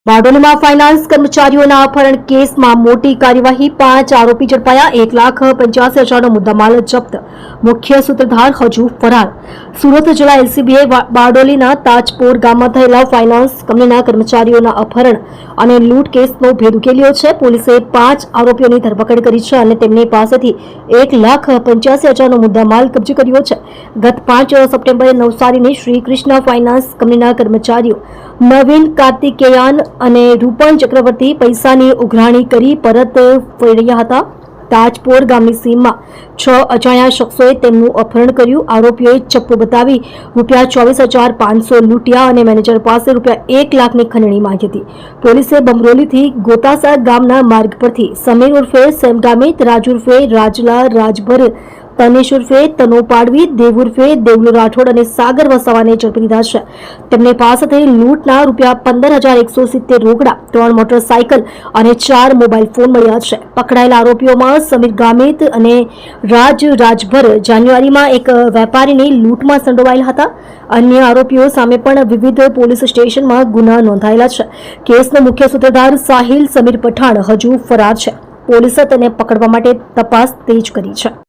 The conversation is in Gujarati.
બારડોલીમાં ફાઇનાન્સ કર્મચારીઓના અપહરણ કેસમાં મોટી કાર્યવાહી, 5 આરોપી ઝડપાયા, 1,85,000નો મુદ્દામાલ જપ્ત, મુખ્ય સૂત્રધાર હજુ ફરાર। સુરત જિલ્લા એલસીબીએ બારડોલીના તાજપોર ગામમાં થયેલા ફાઇનાન્સ કંપનીના કર્મચારીઓના અપહરણ અને લૂંટ કેસનો ભેદ ઉકેલ્યો છે। પોલીસે 5 આરોપીઓની ધરપકડ કરી છે અને તેમની પાસેથી 1,85,000નો મુદ્દામાલ કબજે કર્યો છે। ગત 5 સપ્ટેમ્બરે નવસારીની શ્રી કૃષ્ણ ફાઇનાન્સ કંપનીના કર્મચારીઓ નવીન કાર્તિકેયન અને રૂપણ ચક્રવર્તી પૈસાની ઉઘરાણી કરી પરત ફરી રહ્યા હતા। તાજપોર ગામની સીમમાં 6 અજાણ્યા શખ્સોએ તેમનું અપહરણ કર્યું। આરોપીઓએ ચપ્પુ બતાવી ₹24,500 લૂંટ્યા અને મેનેજર પાસે ₹1 લાખની ખંડણી માંગી હતી। પોલીસે બમરોલીથી ગોતાસા ગામના માર્ગ પરથી સમીર ઉર્ફે સેમ ગામિત, રાજ ઉર્ફે રાજલા રાજભર, તનેશ ઉર્ફે તનો પાડવી, દેવ ઉર્ફે દેવલુ રાઠોડ અને સાગર વસાવાને ઝડપી લીધા છે। તેમની પાસેથી લૂંટના ₹15,170 રોકડા, 3 મોટરસાયકલ અને 4 મોબાઈલ ફોન મળ્યા છે। પકડાયેલા આરોપીઓમાં સમીર ગામિત અને રાજ રાજભર જાન્યુઆરીમાં એક વેપારીની લૂંટમાં સંડોવાયેલા હતા। અન્ય આરોપીઓ સામે પણ વિવિધ પોલીસ સ્ટેશનમાં ગુના નોંધાયેલા છે। કેસનો મુખ્ય સૂત્રધાર સાહિલ સમીર પઠાણ હજુ ફરાર છે। પોલીસે તેને પકડવા માટે તપાસ તેજ કરી છે।